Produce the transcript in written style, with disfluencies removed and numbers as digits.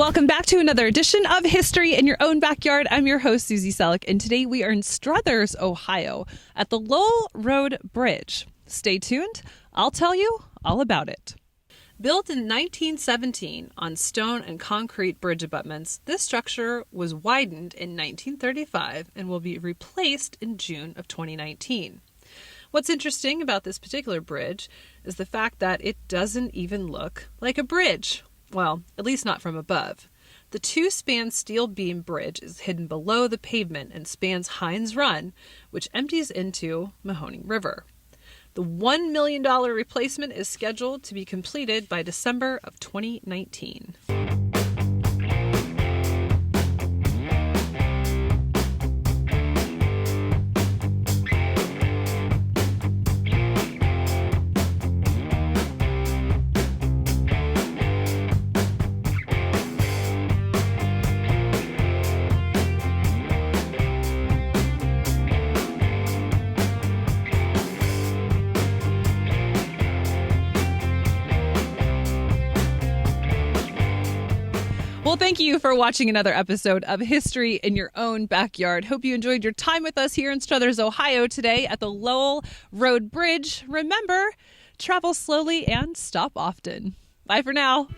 Welcome back to another edition of History in Your Own Backyard. I'm your host, Susie Selleck, and today we are in Struthers, Ohio, at the Lowell Road Bridge. Stay tuned. I'll tell you all about it. Built in 1917 on stone and concrete bridge abutments, this structure was widened in 1935 and will be replaced in June of 2019. What's interesting about this particular bridge is the fact that it doesn't even look like a bridge. Well, at least not from above. The two-span steel beam bridge is hidden below the pavement and spans Hines Run, which empties into Mahoning River. The $1 million replacement is scheduled to be completed by December of 2019. Well, thank you for watching another episode of History in Your Own Backyard. Hope you enjoyed your time with us here in Struthers, Ohio today at the Lowell Road Bridge. Remember, travel slowly and stop often. Bye for now.